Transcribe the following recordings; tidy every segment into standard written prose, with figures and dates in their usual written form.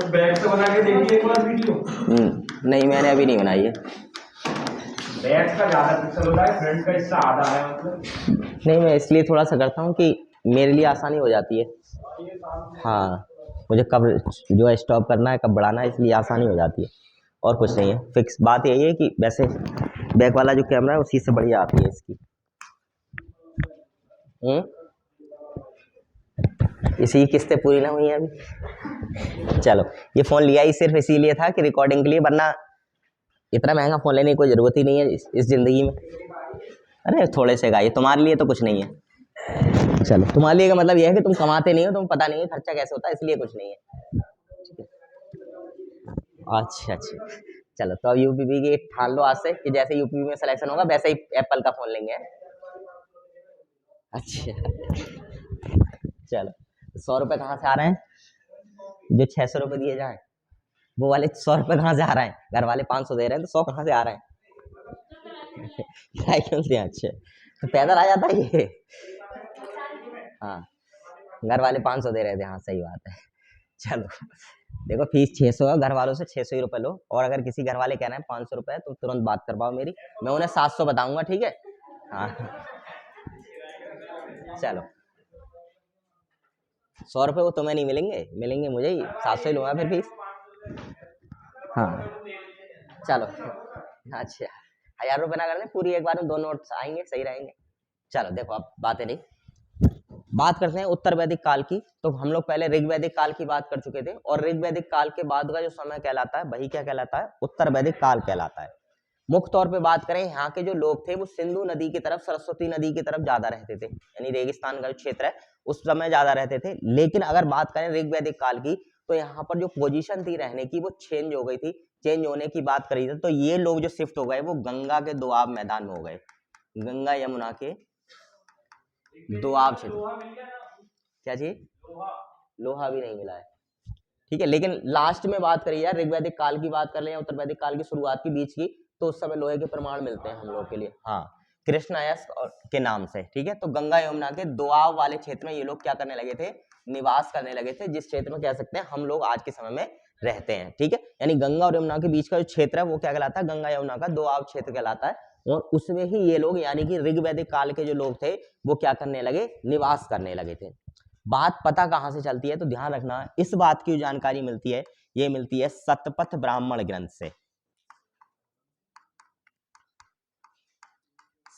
Bag से बना के देखिए एक बार वीडियो। नहीं मैंने अभी नहीं बनाई है। बैग का ज्यादा पिक्सल होता है, फ्रंट का हिस्सा आधा है मतलब। नहीं मैं इसलिए थोड़ा सा करता हूँ कि मेरे लिए आसानी हो जाती है। हाँ मुझे कब जो है स्टॉप करना है कब बढ़ाना है इसलिए आसानी हो जाती है और कुछ नहीं है। फिक्स बात यही है कि वैसे बैक वाला जो कैमरा है उसी से बढ़िया आती है इसकी। इसी की किस्तें पूरी ना हुई हैं अभी। चलो ये फ़ोन लिया ही सिर्फ इसीलिए था कि रिकॉर्डिंग के लिए, वरना इतना महंगा फ़ोन लेने की कोई ज़रूरत ही नहीं है इस ज़िंदगी में। अरे थोड़े से गाइए, तुम्हारे लिए तो कुछ नहीं है। चलो तुम्हारे लिए का मतलब यह है कि तुम कमाते नहीं हो, तुम पता नहीं है खर्चा कैसे होता है, इसलिए कुछ नहीं है। अच्छा अच्छा चलो तो अब यूपीपी की ठान लो आज से कि जैसे यूपीपी में सिलेक्शन होगा वैसे ही एप्पल का फ़ोन लेंगे। अच्छा चलो 100 रुपये कहाँ से आ रहे हैं? जो 600 रुपये दिए जाए वो वाले 100 रुपये कहाँ से आ रहे हैं? घर वाले 500 दे रहे हैं तो 100 कहाँ से आ रहे हैं? साइकिल से। अच्छा तो पैदल आ जाता है ये। हाँ घर वाले 500 दे रहे थे, हाँ सही बात है। चलो देखो फीस 600 है, घर वालों से 600 ही रुपये लो, और अगर किसी घर वाले कह रहे हैं 500 रुपये तो तुरंत बात कर पाओ मेरी, मैं उन्हें 700 बताऊंगा, ठीक है? हाँ चलो 100 रुपये वो तुम्हें नहीं मिलेंगे, मिलेंगे मुझे ही, 700 ही लूँगा फिर फीस। हाँ चलो अच्छा 1000 रुपये ना कर दें पूरी एक बार में, 2 नोट्स आएंगे सही रहेंगे। चलो देखो अब बातें नहीं, बात करते हैं उत्तर वैदिक काल की। तो हम लोग पहले ऋग वैदिक काल की बात कर चुके थे, और ऋग वैदिक काल के बाद का जो समय कहलाता है वही क्या कहलाता है? उत्तर वैदिक काल कहलाता है। मुख्य तौर पे बात करें, यहाँ के जो लोग थे वो सिंधु नदी की तरफ, सरस्वती नदी की तरफ ज्यादा रहते थे, यानी रेगिस्तान का जो क्षेत्र है उस समय ज्यादा रहते थे। लेकिन अगर बात करें ऋग वैदिक काल की तो यहाँ पर जो पोजीशन थी रहने की वो चेंज हो गई थी। चेंज होने की बात करी थी तो ये लोग जो शिफ्ट हो गए वो गंगा के दोआब मैदान में हो गए, गंगा यमुना के दोआब क्षेत्र। क्या चीज? लोहा भी नहीं मिला है, ठीक है। लेकिन लास्ट में बात करी यार, ऋग वैदिक काल की बात कर ले या उत्तर वैदिक काल की शुरुआत की बीच की, तो उस समय लोहे के प्रमाण मिलते हैं हम लोग के लिए, हाँ कृष्णायस्क के नाम से, ठीक है। तो गंगा यमुना के दोआब वाले क्षेत्र में ये लोग क्या करने लगे थे? निवास करने लगे थे, जिस क्षेत्र में कह सकते हैं हम लोग आज के समय में रहते हैं, ठीक है। यानी गंगा और यमुना के बीच का जो क्षेत्र है वो क्या कहलाता है? गंगा यमुना का दोआब क्षेत्र कहलाता है। और उसमें ही ये लोग यानी कि ऋग वैदिक काल के जो लोग थे वो क्या करने लगे? निवास करने लगे थे। बात पता कहां से चलती है तो ध्यान रखना, इस बात की जानकारी मिलती है, ये मिलती है शतपथ ब्राह्मण ग्रंथ से।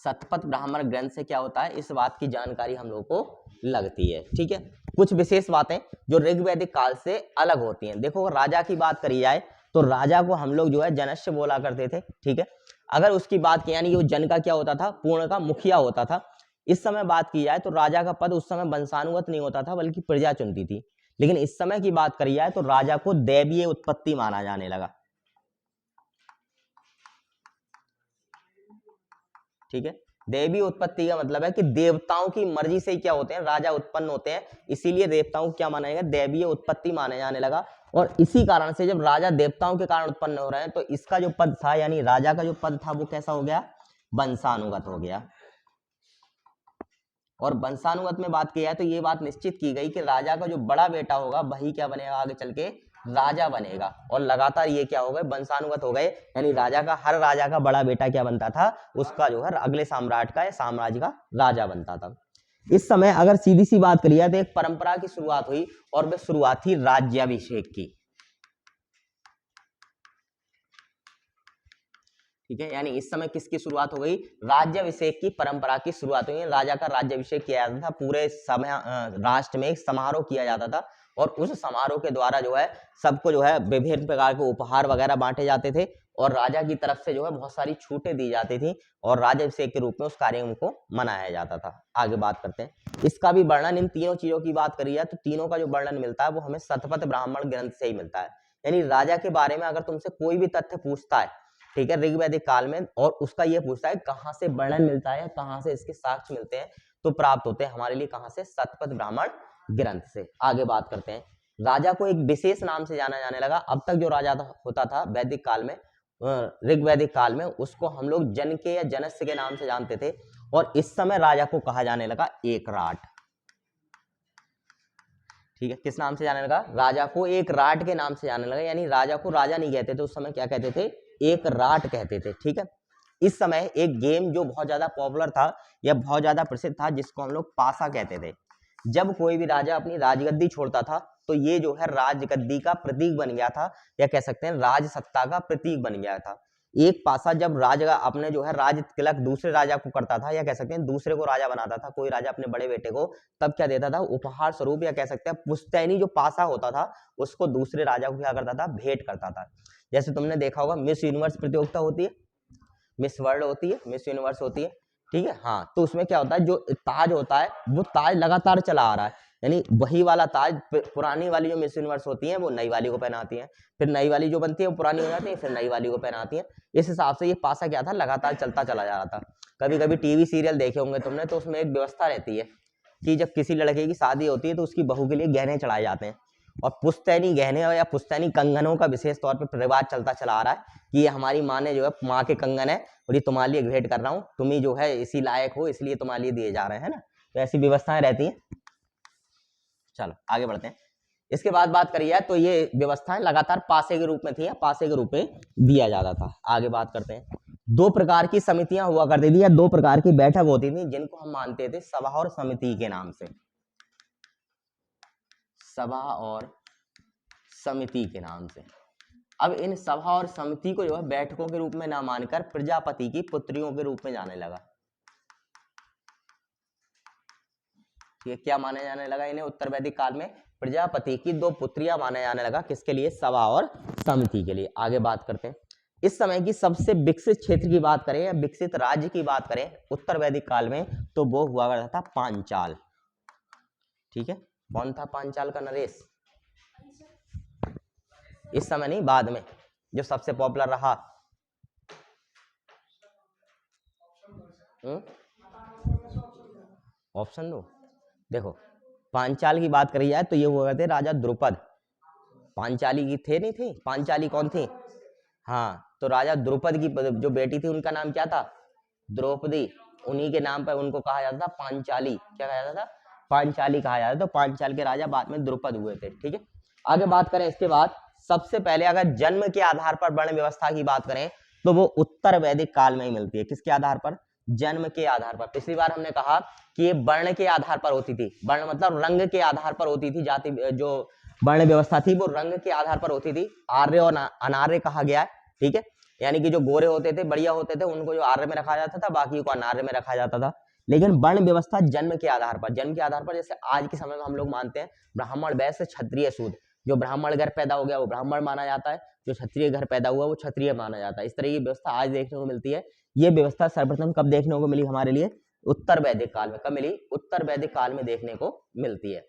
शतपथ ब्राह्मण ग्रंथ से क्या होता है? इस बात की जानकारी हम लोग को लगती है, ठीक है। कुछ विशेष बातें जो ऋग वैदिक काल से अलग होती हैं। देखो राजा की बात करी जाए तो राजा को हम लोग जो है जनस्य बोला करते थे, ठीक है। अगर उसकी बात की यानी कि वो जन का क्या होता था? पूर्ण का मुखिया होता था। इस समय बात की जाए तो राजा का पद उस समय वंशानुगत नहीं होता था बल्कि प्रजा चुनती थी। लेकिन इस समय की बात करी जाए तो राजा को दैवीय उत्पत्ति माना जाने लगा, ठीक है। देवी उत्पत्ति का मतलब है कि देवताओं की मर्जी से ही क्या होते हैं? राजा उत्पन्न होते हैं, इसीलिए देवताओं को क्या माना जाएगा? दैवीय उत्पत्ति माने जाने लगा। और इसी कारण से जब राजा देवताओं के कारण उत्पन्न हो रहे हैं तो इसका जो पद था यानी राजा का जो पद था वो कैसा हो गया? वंशानुगत हो गया। और वंशानुगत में बात की जाए तो ये बात निश्चित की गई कि राजा का जो बड़ा बेटा होगा वही क्या बनेगा? आगे चल के राजा बनेगा। और लगातार ये क्या हो गए? वंशानुगत हो गए, यानी राजा का, हर राजा का बड़ा बेटा क्या बनता था? उसका जो है अगले सम्राट का या साम्राज्य का राजा बनता था। इस समय अगर सीधी सी बात करी जाए तो एक परंपरा की शुरुआत हुई, और वह शुरुआत थी राज्याभिषेक की, ठीक है। यानी इस समय किसकी शुरुआत हो गई? राज्याभिषेक की परंपरा की शुरुआत हुई। राजा का राज्याभिषेक किया जाता था, पूरे समय राष्ट्र में एक समारोह किया जाता था, और उस समारोह के द्वारा जो है सबको जो है विभिन्न प्रकार के उपहार वगैरह बांटे जाते थे, और राजा की तरफ से जो है बहुत सारी छूटें दी जाती थी, और राज्याभिषेक के रूप में उस कार्यक्रम को मनाया जाता था। आगे बात करते हैं इसका भी वर्णन, इन तीनों चीजों की बात करी जाए तो तीनों का जो वर्णन मिलता है वो हमें शतपथ ब्राह्मण ग्रंथ से ही मिलता है। यानी राजा के बारे में अगर तुमसे कोई भी तथ्य पूछता है, ठीक है, ऋग वैदिक काल में, और उसका ये पूछता है कहां से वर्णन मिलता है, कहां से इसके साक्ष्य मिलते हैं, तो प्राप्त होते हैं हमारे लिए कहां से? शतपथ ब्राह्मण ग्रंथ से। आगे बात करते हैं, राजा को एक विशेष नाम से जाना जाने लगा। अब तक जो राजा होता था वैदिक काल में, ऋग वैदिक काल में, उसको हम लोग जन के या जनस्य के नाम से जानते थे, और इस समय राजा को कहा जाने लगा एकराट, ठीक है, किस नाम से जाने लगा? राजा को एक राट के नाम से जाने लगा, यानी राजा को राजा नहीं कहते थे उस समय, क्या कहते थे? एक राट कहते थे। ठीक है, इस समय एक गेम जो बहुत ज्यादा पॉपुलर था या बहुत ज्यादा प्रसिद्ध था, जिसको हम लोग पासा कहते थे। जब कोई भी राजा अपनी राजगद्दी छोड़ता था तो ये जो है राजगद्दी का प्रतीक बन गया था, या कह सकते हैं राज सत्ता का प्रतीक बन गया था। एक पासा जब राजा अपने जो है राज तिलक दूसरे राजा को करता था, या कह सकते हैं दूसरे को राजा बनाता था, कोई राजा अपने बड़े बेटे को, तब क्या देता था? उपहार स्वरूप, या कह सकते हैं पुश्तैनी जो पासा होता था उसको दूसरे राजा को क्या करता था? भेंट करता था। जैसे तुमने देखा होगा मिस यूनिवर्स प्रतियोगिता होती है, मिस वर्ल्ड होती है, मिस यूनिवर्स होती है, ठीक है। हाँ, तो उसमें क्या होता है, जो ताज होता है वो ताज लगातार चला आ रहा है, यानी वही वाला ताज पुरानी वाली जो मिस यूनिवर्स होती है वो नई वाली को पहनाती है, फिर नई वाली जो बनती है वो पुरानी हो जाती है, फिर नई वाली को पहनाती है। इस हिसाब से ये पासा क्या था? लगातार चलता चला जा रहा था। कभी कभी टीवी सीरियल देखे होंगे तुमने, तो उसमें एक व्यवस्था रहती है कि जब किसी लड़के की शादी होती है तो उसकी बहू के लिए गहने चढ़ाए जाते हैं, और पुश्तैनी गहने या पुश्तैनी कंगनों का विशेष तौर पर रिवाज चलता चला आ रहा है कि ये हमारी माँ ने जो है माँ के कंगन है और ये तुम्हारे लिए भेंट कर रहा हूँ, तुम ही जो है इसी लायक हो, इसलिए तुम्हारे लिए दिए जा रहे हैं ना। तो ऐसी व्यवस्थाएं रहती हैं। चलो आगे बढ़ते हैं। इसके बाद बात करी जाए तो ये व्यवस्थाएं लगातार पासे के रूप में थी, या पासे के रूप में दिया जाता था। आगे बात करते हैं। दो प्रकार की समितियां हुआ करती थी, या दो प्रकार की बैठक होती थी, जिनको हम मानते थे सभा और समिति के नाम से। सभा और समिति के नाम से। अब इन सभा और समिति को जो है बैठकों के रूप में ना मानकर प्रजापति की पुत्रियों के रूप में जाने लगा। ये क्या माने जाने लगा इन्हें? उत्तर वैदिक काल में प्रजापति की दो पुत्रियां माने जाने लगा। किसके लिए? सभा और समिति के लिए। आगे बात करते हैं। इस समय की सबसे विकसित क्षेत्र की बात करें या विकसित राज्य की बात करें उत्तर वैदिक काल में, तो वो हुआ करता था पांचाल। ठीक है, कौन था पांचाल का नरेश? इस समय नहीं, बाद में जो सबसे पॉपुलर रहा। ऑप्शन दो। देखो, पांचाल की बात करी जाए तो ये हुआ करते राजा द्रुपद। पांचाली की थे नहीं थे? पांचाली कौन थी? हाँ, तो राजा द्रुपद की जो बेटी थी उनका नाम क्या था? द्रौपदी। उन्हीं के नाम पर उनको कहा जाता था पांचाली। क्या कहा जाता था? पांचाली कहा जाता था। तो पांचाल के राजा बाद में द्रुपद हुए थे। ठीक है, आगे बात करें। इसके बाद सबसे पहले अगर जन्म के आधार पर वर्ण व्यवस्था की बात करें तो वो उत्तर वैदिक काल में ही मिलती है। किसके आधार पर? जन्म के आधार पर। पिछली बार हमने कहा कि ये वर्ण के आधार पर होती थी। वर्ण मतलब रंग के आधार पर होती थी। जाति जो वर्ण व्यवस्था थी वो रंग के आधार पर होती थी। आर्य और अनार्य कहा गया है। ठीक है, यानी कि जो गोरे होते थे, बढ़िया होते थे, उनको जो आर्य में रखा जाता था, बाकी को अनार्य में रखा जाता था। लेकिन वर्ण व्यवस्था जन्म के आधार पर, जन्म के आधार पर, जैसे आज के समय में हम लोग मानते हैं ब्राह्मण, वैश्य, क्षत्रिय, शूद्र। जो ब्राह्मण घर पैदा हो गया वो ब्राह्मण माना जाता है, जो क्षत्रिय घर पैदा हुआ वो क्षत्रिय माना जाता है। इस तरह की व्यवस्था आज देखने को मिलती है। ये व्यवस्था सर्वप्रथम कब देखने को मिली हमारे लिए? उत्तर वैदिक काल में। कब मिली? उत्तर वैदिक काल में देखने को मिलती है।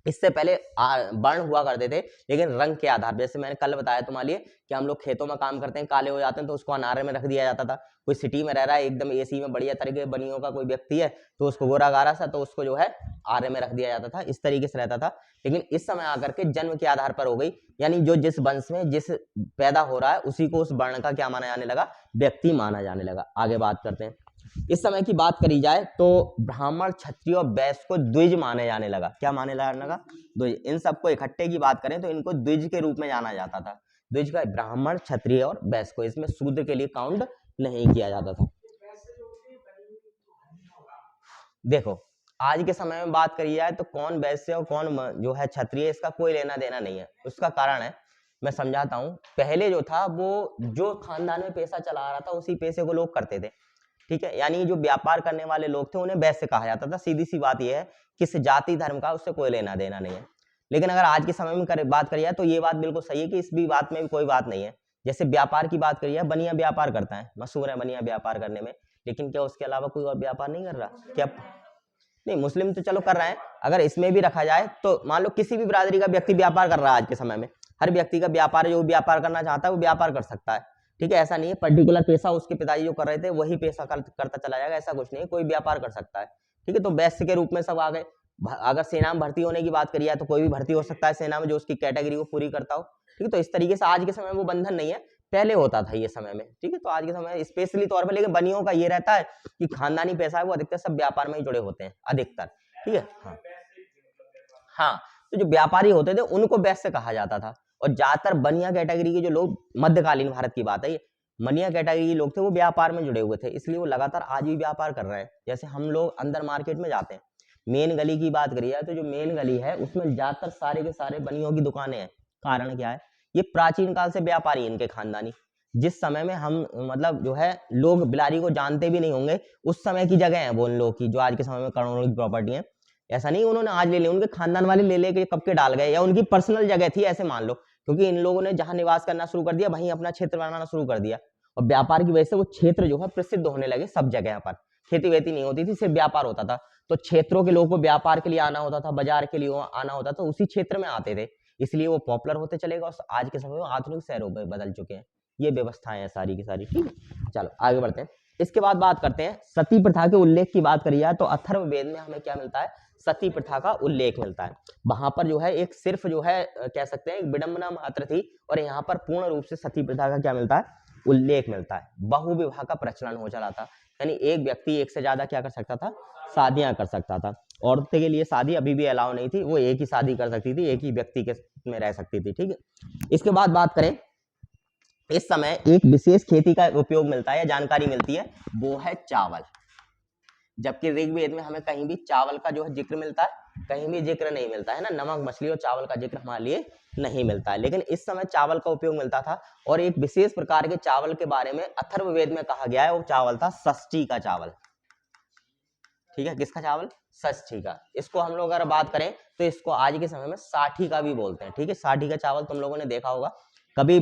इससे पहले वर्ण हुआ करते थे लेकिन रंग के आधार। जैसे मैंने कल बताया तुम्हारे लिए कि हम लोग खेतों में काम करते हैं, काले हो जाते हैं, तो उसको अनार्य में रख दिया जाता था। कोई सिटी में रह रहा है, एकदम एसी में बढ़िया तरह के बनियों का कोई व्यक्ति है, तो उसको गोरा गारा सा, तो उसको जो है आर्य में रख दिया जाता था। इस तरीके से रहता था। लेकिन इस समय आकर के जन्म के आधार पर हो गई, यानी जो जिस वंश में जिस पैदा हो रहा है उसी को उस वर्ण का क्या माना जाने लगा? व्यक्ति माना जाने लगा। आगे बात करते हैं। इस समय की बात करी जाए तो ब्राह्मण, क्षत्रिय और वैश्य को द्विज माने जाने लगा। क्या माने जाने लगा? द्विज। इन सबको इकट्ठे की बात करें तो इनको द्विज के रूप में जाना जाता था। द्विज का ब्राह्मण, क्षत्रिय और वैश्य को, इसमें शूद्र के लिए काउंट नहीं किया जाता था। देखो, आज के समय में बात करी जाए तो कौन वैश्य और कौन जो है क्षत्रिय, इसका कोई लेना देना नहीं है। उसका कारण है, मैं समझाता हूँ। पहले जो था वो जो खानदान में पैसा चला आ रहा था उसी पैसे को लोग करते थे। ठीक है, यानी जो व्यापार करने वाले लोग थे उन्हें वैश्य कहा जाता था। सीधी सी बात यह है, किस जाति धर्म का उससे कोई लेना देना नहीं है। लेकिन अगर आज के समय में बात करी जाए तो ये बात बिल्कुल सही है कि इस भी बात में भी कोई बात नहीं है। जैसे व्यापार की बात करी जाए, बनिया व्यापार करता है, मशहूर है बनिया व्यापार करने में, लेकिन क्या उसके अलावा कोई और व्यापार नहीं कर रहा? क्या नहीं, मुस्लिम तो चलो कर रहे हैं। अगर इसमें भी रखा जाए तो मान लो किसी भी बिरादरी का व्यक्ति व्यापार कर रहा है। आज के समय में हर व्यक्ति का व्यापार है, जो व्यापार करना चाहता है वो व्यापार कर सकता है। ठीक है, ऐसा नहीं है पर्टिकुलर पेशा उसके पिताजी जो कर रहे थे वही पेशा करता चला जाएगा, ऐसा कुछ नहीं है। कोई व्यापार कर सकता है। ठीक है, तो वैश्य के रूप में सब आ गए। अगर सेना में भर्ती होने की बात करी जाए तो कोई भी भर्ती हो सकता है सेना में जो उसकी कैटेगरी को पूरी करता हो। ठीक है, तो इस तरीके से आज के समय में वो बंधन नहीं है, पहले होता था ये समय में। ठीक है, तो आज के समय स्पेशली तौर पर, लेकिन बनियों का ये रहता है कि खानदानी पैसा है वो अधिकतर सब व्यापार में ही जुड़े होते हैं अधिकतर। ठीक है, हाँ, तो जो व्यापारी होते थे उनको वैश्य कहा जाता था। और ज्यादातर बनिया कैटेगरी के जो लोग, मध्यकालीन भारत की बात है ये, बनिया कैटेगरी के लोग थे वो व्यापार में जुड़े हुए थे, इसलिए वो लगातार आज भी व्यापार कर रहे हैं। जैसे हम लोग अंदर मार्केट में जाते हैं, मेन गली की बात करिए तो जो मेन गली है उसमें ज्यादातर सारे के सारे बनियों की दुकानें हैं। कारण क्या है, ये प्राचीन काल से व्यापारी इनके खानदानी, जिस समय में हम मतलब जो है लोग बिलारी को जानते भी नहीं होंगे, उस समय की जगह है वो उन लोगों की, जो आज के समय में करोड़ों की प्रॉपर्टी है। ऐसा नहीं उन्होंने आज ले ली, उनके खानदान वाले ले लेके कब के डाल गए, या उनकी पर्सनल जगह थी ऐसे मान लो, क्योंकि इन लोगों ने जहां निवास करना शुरू कर दिया वहीं अपना क्षेत्र बनाना शुरू कर दिया, और व्यापार की वजह से वो क्षेत्र जो है प्रसिद्ध होने लगे सब जगह पर। खेती वेती नहीं होती थी, सिर्फ व्यापार होता था, तो क्षेत्रों के लोगों को व्यापार के लिए आना होता था, बाजार के लिए आना होता था, उसी क्षेत्र में आते थे, इसलिए वो पॉपुलर होते चलेगा और आज के समय में आधुनिक शहरों में बदल चुके हैं। ये व्यवस्थाएं हैं सारी की सारी, ठीक है। चलो आगे बढ़ते हैं। इसके बाद बात करते हैं सती प्रथा के उल्लेख की बात करिए तो अथर्ववेद में हमें क्या मिलता है, सती प्रथा का उल्लेख मिलता है। वहां पर जो है एक सिर्फ जो है कह सकते हैं एक विडंबना मात्र थी, और यहाँ पर पूर्ण रूप से सती प्रथा का क्या मिलता है, उल्लेख मिलता है। बहुविवाह का प्रचलन हो चला था, यानी एक व्यक्ति एक से ज्यादा क्या कर सकता था, शादियां कर सकता था। औरतें के लिए शादी अभी भी अलाउ नहीं थी, वो एक ही शादी कर सकती थी, एक ही व्यक्ति के में रह सकती थी, ठीक है। इसके बाद बात करें, इस समय एक विशेष खेती का उपयोग मिलता है या जानकारी मिलती है, वो है चावल। जबकि ऋग्वेद में हमें कहीं भी चावल का जो है जिक्र मिलता है, कहीं भी जिक्र नहीं मिलता है ना, नमक मछली और चावल का जिक्र हमारे लिए नहीं मिलता है, लेकिन इस समय चावल का उपयोग मिलता था। और एक विशेष प्रकार के चावल के बारे में अथर्ववेद में कहा गया है, वो चावल था षष्ठी का चावल, ठीक है। किसका चावल, षष्ठी का। इसको हम लोग अगर बात करें तो इसको आज के समय में साठी का भी बोलते हैं, ठीक है। साठी का चावल तुम लोगों ने देखा होगा कभी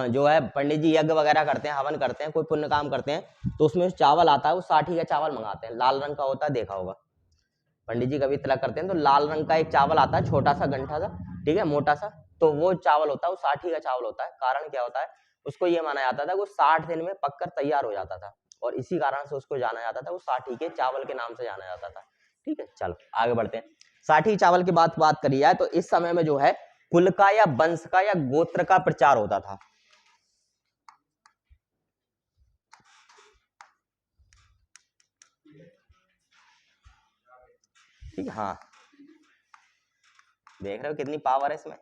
जो है पंडित जी यज्ञ वगैरह करते हैं, हवन करते हैं, कोई पुण्य काम करते हैं, तो उसमें चावल आता है, वो साठी का चावल मंगाते हैं, लाल रंग का होता है, देखा होगा। पंडित जी कभी तिलक करते हैं तो लाल रंग का एक चावल आता है, छोटा सा गंठा सा, ठीक है, मोटा सा, तो वो चावल होता है, वो साठी का चावल होता है। कारण क्या होता है, उसको ये माना जाता था कि वो 60 दिन में पककर तैयार हो जाता था, और इसी कारण से उसको जाना जाता था, वो साठी के चावल के नाम से जाना जाता था, ठीक है। चलो आगे बढ़ते हैं। साठी चावल की बात करी जाए तो इस समय में जो है कुल का या वंश का या गोत्र का प्रचार होता था। ठीक है, हाँ, देख रहे हो कितनी पावर है इसमें।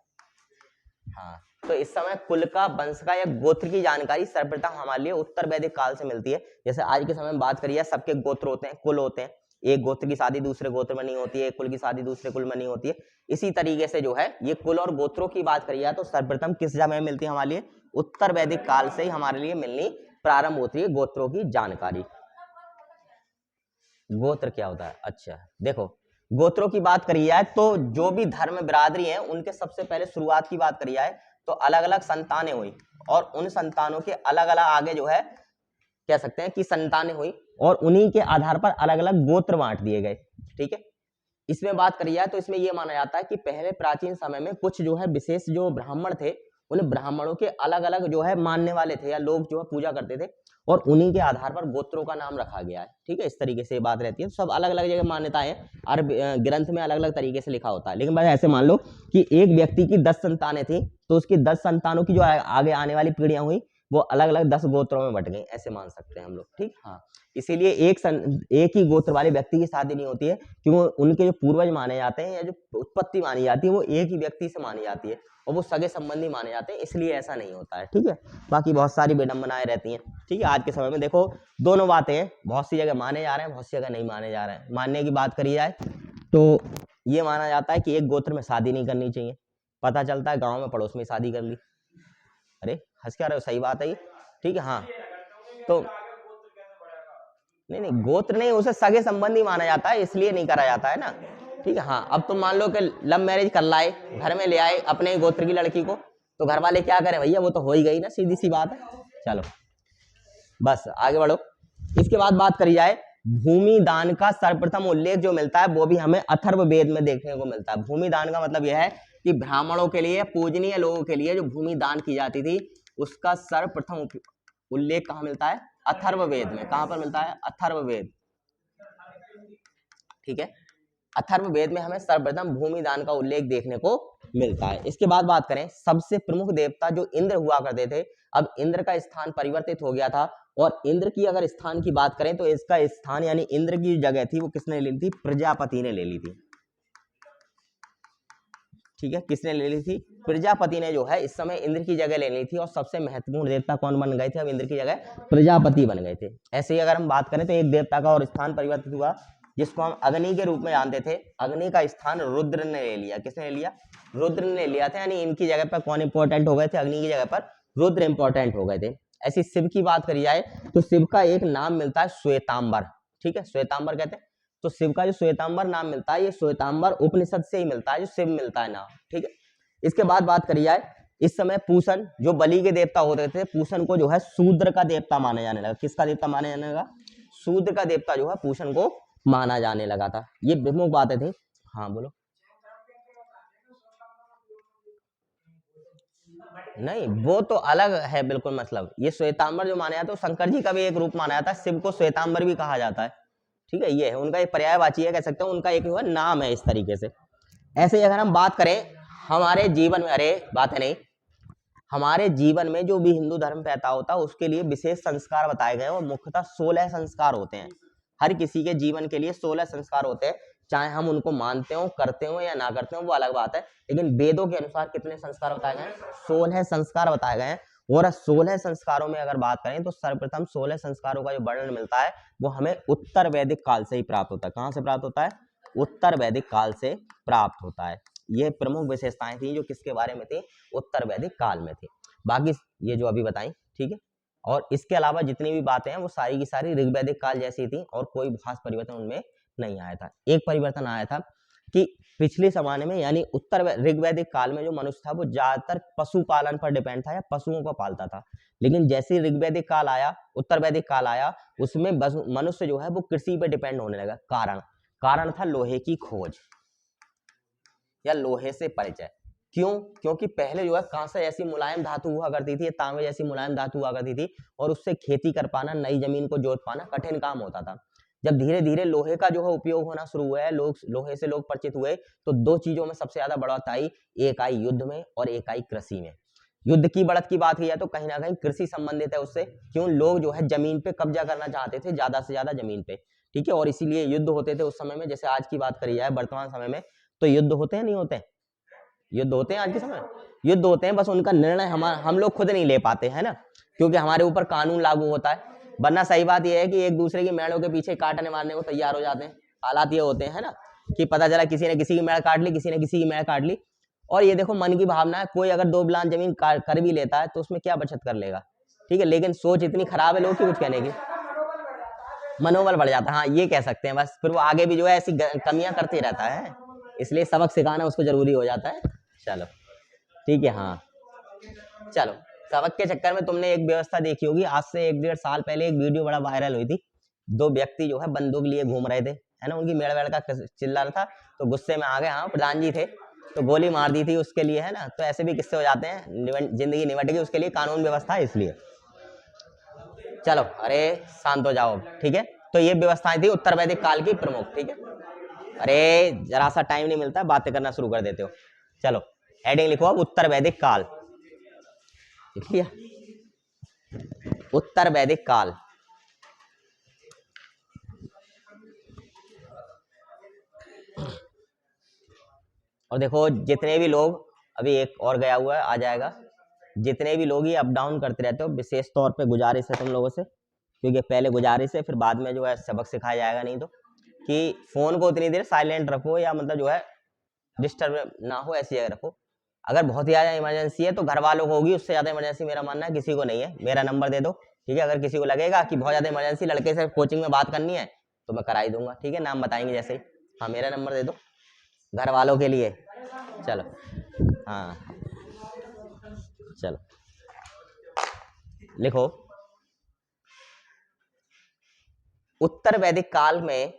हाँ, तो इस समय कुल का, वंश का या गोत्र की जानकारी सर्वप्रथम हमारे लिए उत्तर वैदिक काल से मिलती है। जैसे आज के समय में बात करिए, सबके गोत्र होते हैं, कुल होते हैं, एक गोत्र की शादी दूसरे गोत्र में नहीं होती है, एक कुल की शादी दूसरे कुल में नहीं होती है। इसी तरीके से जो है ये कुल और गोत्रों की बात करिए तो सर्वप्रथम किस समय मिलती है हमारे लिए, उत्तर वैदिक काल से ही हमारे लिए मिलनी प्रारंभ होती है गोत्रों की जानकारी। गोत्र क्या होता है, अच्छा देखो, गोत्रों की बात करी जाए तो जो भी धर्म बिरादरी है उनके सबसे पहले शुरुआत की बात करी जाए तो अलग अलग संतानें हुई, और उन संतानों के अलग अलग आगे जो है कह सकते हैं कि संतानें हुई, और उन्हीं के आधार पर अलग अलग गोत्र बांट दिए गए, ठीक है। इसमें बात करी जाए तो इसमें यह माना जाता है कि पहले प्राचीन समय में कुछ जो है विशेष जो ब्राह्मण थे, उन ब्राह्मणों के अलग अलग जो है मानने वाले थे या लोग जो है पूजा करते थे, और उन्हीं के आधार पर गोत्रों का नाम रखा गया है, ठीक है। इस तरीके से बात रहती है, सब अलग अलग जगह मान्यताएं हैं, और ग्रंथ में अलग अलग तरीके से लिखा होता है। लेकिन बस ऐसे मान लो कि एक व्यक्ति की 10 संतानें थी, तो उसकी 10 संतानों की जो आगे आने वाली पीढ़ियां हुई वो अलग अलग 10 गोत्रों में बट गई, ऐसे मान सकते हैं हम लोग, ठीक। हाँ, इसीलिए एक ही गोत्र वाले व्यक्ति की शादी नहीं होती है, क्योंकि उनके जो पूर्वज माने जाते हैं या जो उत्पत्ति मानी जाती है वो एक ही व्यक्ति से मानी जाती है, और वो सगे संबंधी माने जाते हैं, इसलिए ऐसा नहीं होता है, ठीक है। बाकी बहुत सारी विडंबनाएं रहती हैं, ठीक है। आज के समय में देखो दोनों बातें हैं, बहुत सी जगह माने जा रहे हैं, बहुत सी जगह नहीं माने जा रहे हैं। मानने की बात करी जाए तो ये माना जाता है कि एक गोत्र में शादी नहीं करनी चाहिए, पता चलता है गाँव में पड़ोस में शादी कर ली, अरे हंस क्या रहे हो, सही बात है ये, ठीक है। हाँ, तो नहीं गोत्र नहीं, उसे सगे संबंधी माना जाता है, इसलिए नहीं करा जाता है ना, ठीक है। हाँ, अब तुम मान लो कि लव मैरिज कर लाए, घर में ले आए अपने ही गोत्र की लड़की को, तो घर वाले क्या करें भैया, वो तो हो ही गई ना, सीधी सी बात है। चलो बस आगे बढ़ो। इसके बाद बात करी जाए भूमि दान का सर्वप्रथम उल्लेख जो मिलता है वो भी हमें अथर्ववेद में देखने को मिलता है। भूमि दान का मतलब यह है कि ब्राह्मणों के लिए, पूजनीय लोगों के लिए जो भूमि दान की जाती थी उसका सर्वप्रथम उल्लेख कहाँ मिलता है, अथर्ववेद में। कहां पर मिलता है, अथर्ववेद, ठीक है। अथर्ववेद में हमें सर्वप्रथम भूमि दान का उल्लेख देखने को मिलता है। इसके बाद बात करें, सबसे प्रमुख देवता जो इंद्र हुआ करते थे, अब इंद्र का स्थान परिवर्तित हो गया था, और इंद्र की अगर स्थान की बात करें तो इसका स्थान यानी इंद्र की जगह थी वो किसने ले ली थी, प्रजापति ने ले ली थी। ठीक है, किसने ले ली थी? प्रजापति ने जो है इस समय इंद्र की जगह ले ली थी। और सबसे महत्वपूर्ण देवता कौन बन गए थे अब इंद्र की जगह? प्रजापति बन गए थे। ऐसे ही अगर हम बात करें तो एक देवता का और स्थान परिवर्तित हुआ, जिसको हम अग्नि के रूप में जानते थे। अग्नि का स्थान रुद्र ने ले लिया। किसने ले लिया? रुद्र ने लिया था। यानी इनकी जगह पर कौन इंपॉर्टेंट हो गए थे? अग्नि की जगह पर रुद्र इंपॉर्टेंट हो गए थे। ऐसी शिव की बात करी जाए तो शिव का एक नाम मिलता है श्वेतांबर। ठीक है, श्वेतांबर कहते हैं। तो शिव का जो श्वेतांबर नाम मिलता है, ये श्वेतांबर उपनिषद से ही मिलता है, जो शिव मिलता है नाम। ठीक है, इसके बाद बात करी जाए, इस समय पूषण जो बलि के देवता होते थे, पूषण को जो है शूद्र का देवता माना जाने लगा। किसका देवता माना जाने लगा? शूद्र का देवता जो है पूषण को माना जाने लगा था। ये प्रमुख बातें थी। हाँ बोलो। नहीं, वो तो अलग है बिल्कुल। मतलब ये श्वेतांबर जो माना जाता है, तो शंकर जी का भी एक रूप माना जाता है। शिव को श्वेतांबर भी कहा जाता है। ठीक है, ये है उनका एक पर्यायवाची है, कह सकते हैं उनका एक जो है नाम है इस तरीके से। ऐसे ही अगर हम बात करें हमारे जीवन में, अरे बात है नहीं, हमारे जीवन में जो भी हिंदू धर्म पैदा होता है उसके लिए विशेष संस्कार बताए गए हैं। और मुख्यतः 16 संस्कार होते हैं। हर किसी के जीवन के लिए 16 संस्कार होते हैं। चाहे हम उनको मानते हो, करते हो या ना करते हो, वो अलग बात है। लेकिन वेदों के अनुसार कितने संस्कार बताए गए हैं? 16 संस्कार बताए गए हैं। और 16 संस्कारों में अगर बात करें तो सर्वप्रथम 16 संस्कारों का जो वर्णन मिलता है वो हमें उत्तर वैदिक काल से ही प्राप्त होता है। कहाँ से प्राप्त होता है? उत्तर वैदिक काल से प्राप्त होता है। ये प्रमुख विशेषताएं थी जो किसके बारे में थी? उत्तर वैदिक काल में थी। बाकी ये जो अभी बताई, ठीक है। और इसके अलावा जितनी भी बातें हैं वो सारी की सारी ऋग्वैदिक काल जैसी थी और कोई खास परिवर्तन उनमें नहीं आया था। एक परिवर्तन आया था कि पिछले जमाने में यानी उत्तर ऋग्वैदिक काल में जो मनुष्य था वो ज्यादातर पशुपालन पर डिपेंड था या पशुओं को पालता था। लेकिन जैसे ऋग्वैदिक काल आया, उत्तर वैदिक काल आया, उसमें मनुष्य जो है वो कृषि पे डिपेंड होने लगा। कारण था लोहे की खोज या लोहे से परिचय। क्यों? क्योंकि पहले जो है कांसा जैसी मुलायम धातु हुआ करती थी, तांबे जैसी मुलायम धातु हुआ करती थी और उससे खेती कर पाना, नई जमीन को जोत पाना कठिन काम होता था। जब धीरे धीरे लोहे का जो है उपयोग होना शुरू हुआ है, लोहे से लोग परिचित हुए, तो दो चीजों में सबसे ज्यादा बढ़त आई। एक आई युद्ध में और एक आई कृषि में। युद्ध की बढ़त की बात की जाए तो कहीं ना कहीं कृषि संबंधित है उससे। क्यों? लोग जो है जमीन पे कब्जा करना चाहते थे, ज्यादा से ज्यादा जमीन पे। ठीक है, और इसीलिए युद्ध होते थे उस समय में। जैसे आज की बात करी जाए वर्तमान समय में, तो युद्ध होते हैं नहीं होते? युद्ध होते हैं आज के समय, युद्ध होते हैं। बस उनका निर्णय हम लोग खुद नहीं ले पाते हैं ना, क्योंकि हमारे ऊपर कानून लागू होता है। वरना सही बात यह है कि एक दूसरे की मेड़ों के पीछे काटने मारने को तैयार हो जाते हैं। हालात ये होते हैं ना कि पता चला किसी ने किसी की मेड़ काट ली, किसी ने किसी की मेड़ काट ली। और ये देखो मन की भावना है, कोई अगर 2 बिलान जमीन कर भी लेता है तो उसमें क्या बचत कर लेगा? ठीक है, लेकिन सोच इतनी खराब है लोग की कुछ कहने की, मनोबल बढ़ जाता है। हाँ, ये कह सकते हैं। बस फिर वो आगे भी जो है ऐसी कमियां करते रहता है, इसलिए सबक सिखाना उसको जरूरी हो जाता है। चलो ठीक है। हाँ चलो, सबक के चक्कर में तुमने एक व्यवस्था देखी होगी, आज से 1-1.5 साल पहले एक वीडियो बड़ा वायरल हुई थी। 2 व्यक्ति जो है बंदूक लिए घूम रहे थे, है ना, उनकी मेड़ वेड़ का चिल्ला रहा था, तो गुस्से में आ गए, हाँ प्रधान जी थे, तो गोली मार दी थी उसके लिए, है ना। तो ऐसे भी किस्से हो जाते हैं, जिंदगी निपट गई, उसके लिए कानून व्यवस्था है इसलिए। चलो अरे शांत हो जाओ, ठीक है। तो ये व्यवस्थाएं थी उत्तर वैदिक काल की प्रमुख, ठीक है। अरे जरा सा टाइम नहीं मिलता, बातें करना शुरू कर देते हो। चलो हेडिंग लिखो अब, उत्तर वैदिक काल। लिख लिया? उत्तर वैदिक काल। और देखो जितने भी लोग, अभी एक और गया हुआ है, आ जाएगा। जितने भी लोग ये अप डाउन करते रहते हो, विशेष तौर पे गुजारिश है तुम लोगों से, क्योंकि पहले गुजारिश है, फिर बाद में जो है सबक सिखाया जाएगा नहीं तो, कि फोन को उतनी देर साइलेंट रखो, या मतलब जो है डिस्टर्ब ना हो ऐसी जगह रखो। अगर बहुत ज़्यादा इमरजेंसी है तो घर वालों को होगी, उससे ज़्यादा इमरजेंसी मेरा मानना है किसी को नहीं है। मेरा नंबर दे दो, ठीक है। अगर किसी को लगेगा कि बहुत ज़्यादा इमरजेंसी, लड़के से कोचिंग में बात करनी है, तो मैं करा ही दूंगा, ठीक है। नाम बताएंगे जैसे ही। हाँ मेरा नंबर दे दो घर वालों के लिए। चलो हाँ चलो लिखो, उत्तर वैदिक काल में